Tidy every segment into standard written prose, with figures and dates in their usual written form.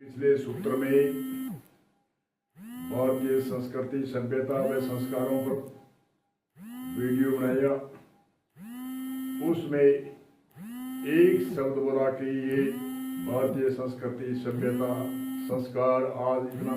पिछले सूत्र में भारतीय संस्कृति सभ्यता व संस्कारों पर वीडियो बनाया। उसमें एक शब्द बोला कि ये भारतीय संस्कृति सभ्यता संस्कार आज इतना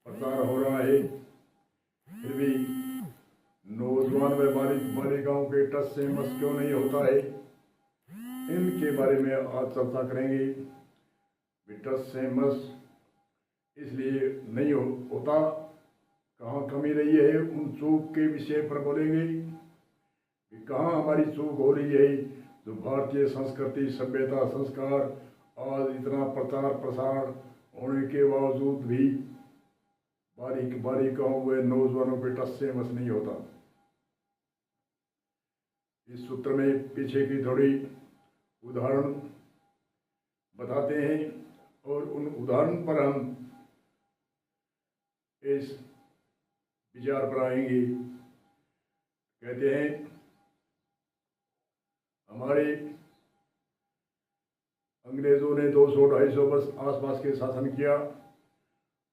प्रचार हो रहा है, फिर भी नौजवान व बालिकाओं के टच से मस क्यों नहीं होता है। इनके बारे में आज चर्चा करेंगे। टच से मस इसलिए नहीं होता, कहाँ कमी रही है, उन चूक के विषय पर बोलेंगे कि कहाँ हमारी चूक हो रही है। जो भारतीय संस्कृति सभ्यता संस्कार आज इतना प्रचार प्रसार होने के बावजूद भी बालिकाओं व नौजवानों के टच से मस नहीं होता। इस सूत्र में पीछे की थोड़ी उदाहरण बताते हैं और उन उदाहरण पर हम इस विचार पर आएंगे। कहते हैं हमारे अंग्रेजों ने 200-250 वर्ष आसपास के शासन किया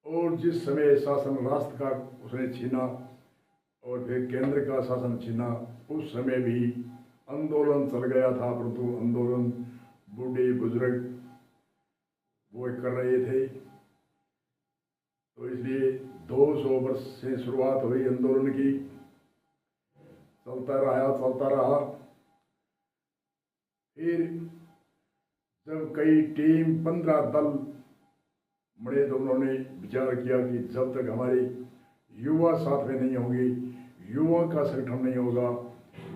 और जिस समय शासन राष्ट्र का उसने छीना और फिर केंद्र का शासन छीना, उस समय भी आंदोलन चल गया था, परंतु आंदोलन बूढ़े बुजुर्ग वो कर रहे थे। तो इसलिए 200 वर्ष से शुरुआत हुई आंदोलन की, चलता रहा। फिर जब कई टीम 15 दल बने तो उन्होंने विचार किया कि जब तक हमारे युवा साथ में नहीं होंगे, युवा का संगठन नहीं होगा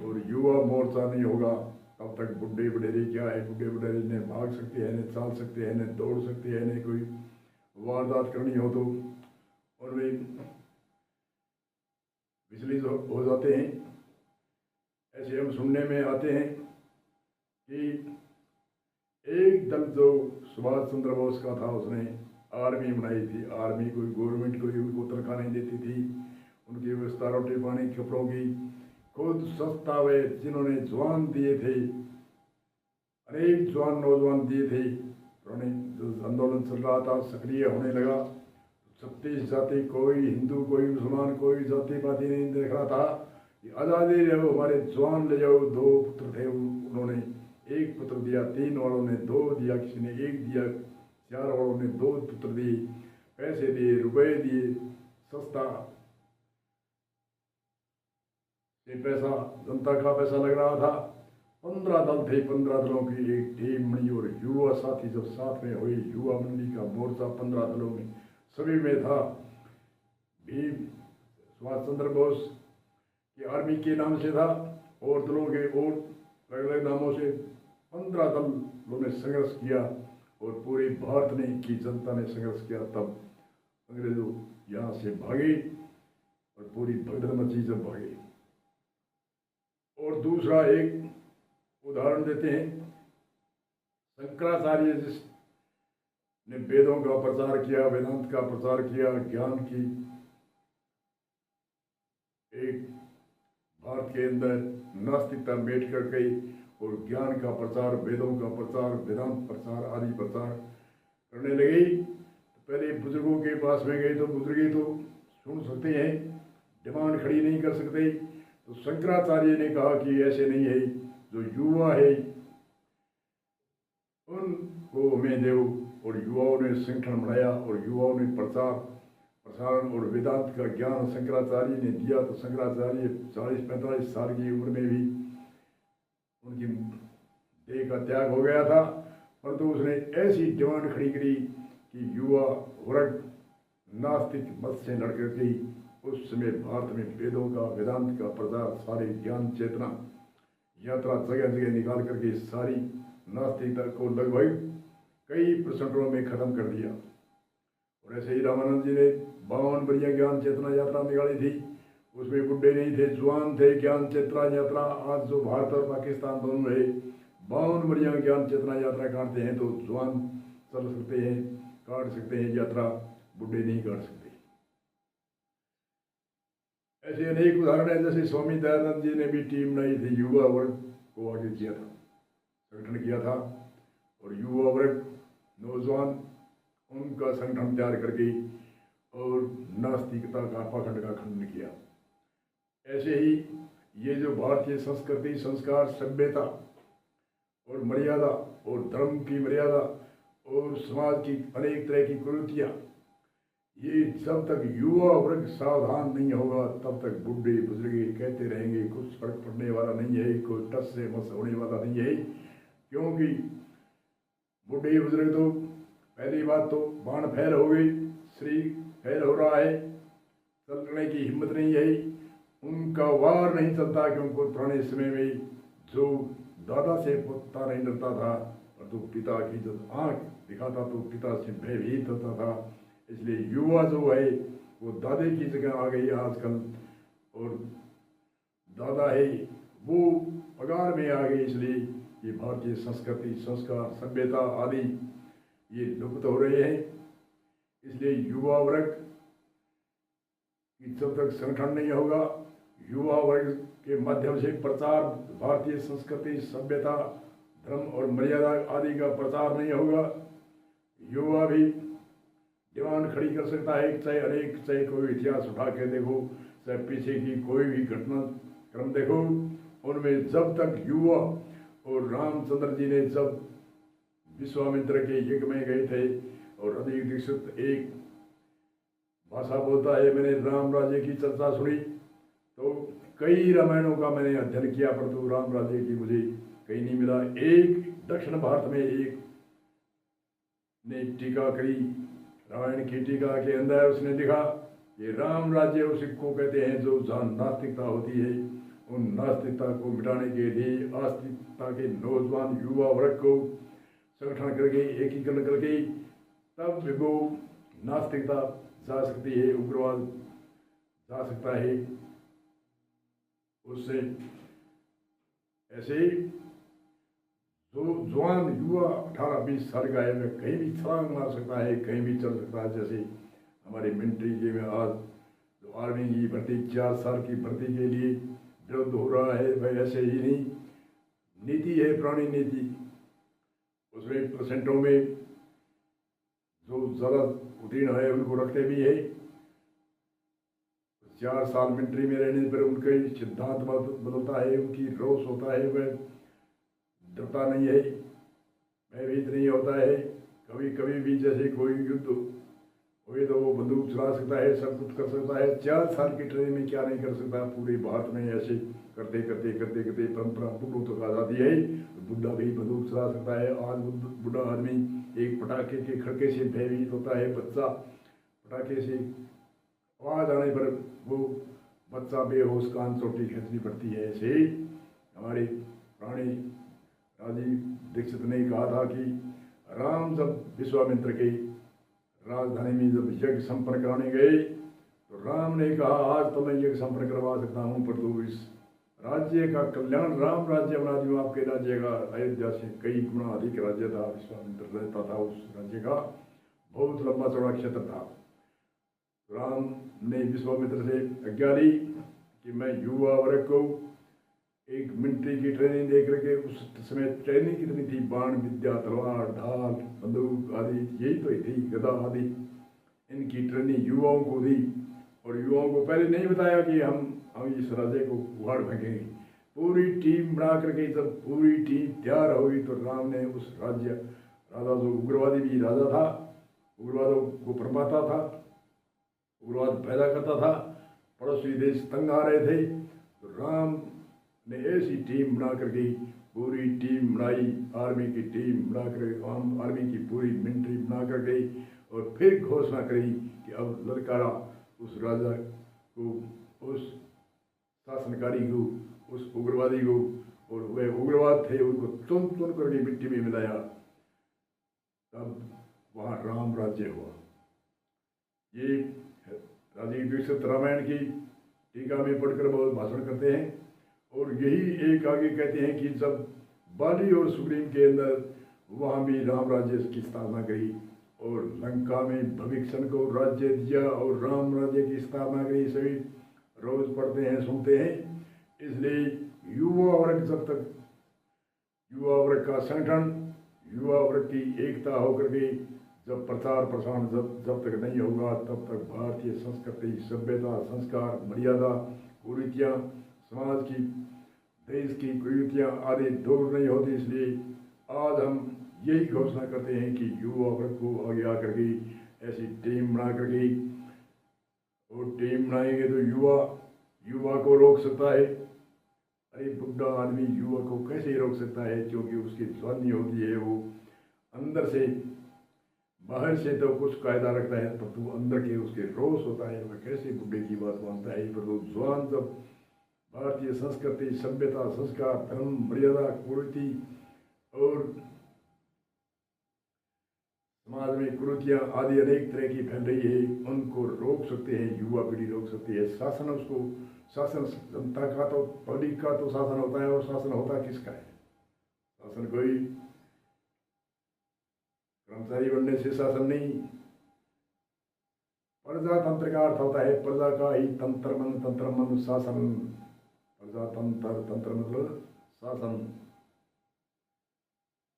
और युवा मोर्चा नहीं होगा, तब तक बुढ़े बुढ़ेरी क्या है। बुढ़े बुढ़ेरी ने भाग सकते हैं, न चल सकते हैं, न दौड़ सकते हैं, न कोई वारदात करनी हो तो उनमें विचलित हो जाते हैं। ऐसे हम सुनने में आते हैं कि एक दल जो सुभाष चंद्र बोस का था, उसने आर्मी बनाई थी। आर्मी कोई गवर्नमेंट कोई उनको तनख्वाह नहीं देती थी, उनकी व्यवस्था रोटी पानी कपड़ों की खुद सस्ता वे जिन्होंने जवान दिए थे, अनेक जवान नौजवान दिए थे। उन्होंने जो आंदोलन चल रहा था सक्रिय होने लगा। 36 जाति, कोई हिंदू कोई मुसलमान कोई जाति पाति नहीं देख रहा था कि आज़ादी रहो, हमारे जवान ले जाओ। 2 पुत्र थे, उन्होंने 1 पुत्र दिया, 3 वालों ने 2 दिया, किसी ने 1 दिया, 4 वालों ने 2 पुत्र दिए, पैसे दिए, रुपए दिए, सस्ता ये पैसा जनता का पैसा लग रहा था। 15 दल थे, 15 दलों की एक टीम बनी और युवा साथी जब साथ में हुए, युवा मंडी का मोर्चा 15 दलों में सभी में था। भीम सुभाष चंद्र बोस की आर्मी के नाम से था और दलों के और अलग अलग नामों से 15 दलों ने संघर्ष किया और पूरे भारत ने की जनता ने संघर्ष किया। तब अंग्रेजों यहाँ से भागे और पूरी भगदड़ मची जब भागे। और दूसरा एक उदाहरण देते हैं, शंकराचार्य जिसने वेदों का प्रचार किया, वेदांत का प्रचार किया, ज्ञान की एक भारत के अंदर नास्तिकता बैठ कर गई और ज्ञान का प्रचार, वेदों का प्रचार, वेदांत प्रचार आदि प्रचार करने लगी। तो पहले बुजुर्गों के पास में गए तो बुजुर्ग तो सुन सकते हैं, डिमांड खड़ी नहीं कर सकते। तो शंकराचार्य ने कहा कि ऐसे नहीं है, जो युवा है उनको हमें दो। और युवाओं ने संगठन बनाया और युवाओं ने प्रसारण और वेदांत का ज्ञान शंकराचार्य ने दिया। तो शंकराचार्य 40-45 साल की उम्र में भी उनकी देह का त्याग हो गया था, परंतु उसने ऐसी डिमांड खड़ी करी कि युवा वर्ग नास्तिक मत से लड़कर गई। उस समय भारत में वेदों का वेदांत का प्रचार, सारे ज्ञान चेतना यात्रा जगह जगह निकाल करके सारी नास्तिकता को लगभग कई % में खत्म कर दिया। और ऐसे ही रामानंद जी ने 52 बढ़िया ज्ञान चेतना यात्रा निकाली थी। उसमें बुढ़े नहीं थे, जवान थे। ज्ञान चेतना यात्रा आज जो भारत और पाकिस्तान दोनों है, 52 बढ़िया ज्ञान चेतना यात्रा काटते हैं तो जवान चल सकते हैं, काट सकते हैं यात्रा, बुढ़े नहीं काट सकते। ऐसे अनेक उदाहरण है। जैसे स्वामी दयानंद जी ने भी टीम बनाई थी, युवा वर्ग को आगे किया था, संगठन किया था और युवा वर्ग नौजवान उनका संगठन तैयार करके और नास्तिकता का पाखंड का खंडन किया। ऐसे ही ये जो भारतीय संस्कृति, संस्कार, सभ्यता और मर्यादा और धर्म की मर्यादा और समाज की अनेक तरह की कुरीतियाँ, ये जब तक युवा वर्ग सावधान नहीं होगा तब तक बूढ़े बुजुर्ग कहते रहेंगे, कुछ फर्क पड़ने वाला नहीं है, कोई टस से मस होने वाला नहीं है। क्योंकि बूढ़े बुजुर्ग तो पहली बात तो बाण फैल हो गई, शरीर फैल हो रहा है, चलने की हिम्मत नहीं है, उनका वार नहीं चलता। क्योंकि पुराने समय में जो दादा से पोता नहीं डरता था, और तो पिता की जब आंख दिखाता तो पिता से भयभीत होता था। इसलिए युवा जो है वो दादे की जगह आ गई आजकल, और दादा है वो पगार में आ गई। इसलिए ये भारतीय संस्कृति, संस्कार, सभ्यता आदि ये लुप्त हो रहे हैं। इसलिए युवा वर्ग की जब तक संगठन नहीं होगा, युवा वर्ग के माध्यम से प्रचार, भारतीय संस्कृति, सभ्यता, धर्म और मर्यादा आदि का प्रचार नहीं होगा, युवा भी डिमांड खड़ी कर सकता है। चाहे कोई इतिहास उठा के देखो, चाहे पीछे की कोई भी घटना क्रम देखो, उनमें जब तक युवा और रामचंद्र जी ने जब विश्वामित्र के यज्ञ में गए थे और अधिक दीक्षित एक भाषा बोलता है, मैंने राम राज्य की चर्चा सुनी तो कई रामायणों का मैंने अध्ययन किया, परंतु राम राज्य की मुझे कहीं नहीं मिला। एक दक्षिण भारत में एक ने टीका करी, रामायण की टीका के अंदर उसने लिखा ये राम राज्य उसको कहते हैं जो जहाँ नास्तिकता होती है। उन नास्तिकता को मिटाने के लिए आस्तिकता के नौजवान युवा वर्ग को संगठन करके, एकीकरण करके तब वो नास्तिकता जा सकती है, उग्रवाद जा सकता है। उससे ऐसे जो जवान युवा 18-20 साल का है, वह कहीं भी छलांग मार सकता है, कहीं भी चल सकता है। जैसे हमारे मिलिट्री के में आज जो आर्मी की भर्ती 4 साल की भर्ती के लिए विरोध हो रहा है, वह ऐसे ही नहीं, नीति है, पुरानी नीति। उसमें परसेंटों में जो ज़्यादा उत्तीर्ण है उनको रखते भी है। 4 साल मिलिट्री में रहने पर उनके सिद्धांत बदलता है, उनकी रोष होता है, वह डरता नहीं है, भयभीत नहीं होता है। कभी कभी भी जैसे कोई युद्ध हुए तो वो बंदूक चला सकता है, सब कुछ कर सकता है। 4 साल की ट्रेनिंग में क्या नहीं कर सकता। पूरे भारत में ऐसे करते करते करते करते परंपरा बुढ़ों तक आ जाती है। तो बुढ़ा भी बंदूक चला सकता है। आज बुढ़ा आदमी एक पटाखे के खड़के से भयभीत होता है, बच्चा पटाखे से आवाज आने पर वो बच्चा बेहोश, कान चोटी खींचनी पड़ती है। ऐसे ही हमारे पुराने राजीव दीक्षित ने कहा था कि राम जब विश्वामित्र के राजधानी में जब यज्ञ संपन्न कराने गए तो राम ने कहा आज तो मैं यज्ञ संपन्न करवा सकता हूँ, पर तो इस राज्य का कल्याण राम राज्य बना दूँ। आपके राज्य का अयोध्या से कई गुना अधिक राज्य था, विश्वामित्र रहता था उस राज्य का, बहुत लंबा चौड़ा क्षेत्र था। राम ने विश्वामित्र से आज्ञा ली कि मैं युवा वर्ग को एक मिलिट्री की ट्रेनिंग दे करके, उस समय ट्रेनिंग कितनी थी, बाण विद्या, तलवार, ढाल, बंदूक आदि, यही तो थी, गदा आदि, इनकी ट्रेनिंग युवाओं को दी। और युवाओं को पहले नहीं बताया कि हम इस राज्य को उखाड़ फेंकेंगे। पूरी टीम बना करके जब पूरी टीम तैयार हो गई तो राम ने उस राज्य राजा, जो उग्रवादी भी राजा था, उग्रवादों को परमाता था, उग्रवाद पैदा करता था, पड़ोसी देश तंग आ रहे थे, तो राम ने ऐसी टीम बना करके पूरी टीम बनाई, आर्मी की टीम बना कर, आर्मी की पूरी मिलिट्री बना कर गई और फिर घोषणा करी कि अब ललकारा उस राजा को, उस शासनकारी को, उस उग्रवादी को, और वह उग्रवाद थे उनको चुन चुन करके मिट्टी में मिलाया, तब वहाँ राम राज्य हुआ। ये राजीव दीक्षित रामायण की टीका में पढ़कर बहुत भाषण करते हैं, और यही एक आगे कहते हैं कि जब बाली और सुग्रीव के अंदर वहाँ भी राम राज्य की स्थापना करी और लंका में भविष्य को राज्य दिया और राम राज्य की स्थापना करी, सभी रोज पढ़ते हैं, सुनते हैं। इसलिए युवा वर्ग, जब तक युवा वर्ग का संगठन, युवा वर्ग की एकता होकर के जब प्रचार प्रसारण जब तक नहीं होगा तब तक भारतीय संस्कृति, सभ्यता, संस्कार, मर्यादा, कुरीतियाँ, समाज की, देश की कुरीतियाँ आदि दूर नहीं होती। इसलिए आज हम यही घोषणा करते हैं कि युवा वर्ग को आगे आकर के ऐसी टीम बना करके, और टीम बनाएंगे तो युवा को रोक सकता है। अरे बुढ़ा आदमी युवा को कैसे रोक सकता है, क्योंकि उसकी जवानी होती है, वो अंदर से, बाहर से तो कुछ कायदा रखता है पर तो अंदर के उसके रोष होता है, वह कैसे बुढ़े की बात मानता है। पर वो जवान जब भारतीय संस्कृति, सभ्यता, संस्कार, धर्म, मर्यादा, कुरीति और समाज में कुरीतियाँ आदि अनेक तरह की फैल रही है, उनको रोक सकते हैं, युवा पीढ़ी रोक सकती है। शासन जनता का तो, पब्लिक का तो शासन होता है, और शासन होता किसका है? शासन कोई कर्मचारी बनने से शासन नहीं। प्रजातंत्र का अर्थ होता है प्रजा का ही तंत्र मन शासन। प्रजातंत्र, तंत्र मतलब शासन,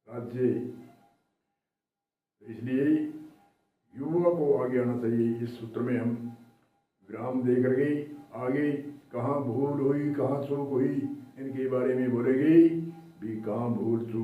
राज्य। इसलिए युवा को आगे आना चाहिए। इस सूत्र में हम विराम दे करके आगे कहाँ भूल हुई, कहाँ चूक हुई, इनके बारे में बोलेंगे भी। कहाँ भूल चूक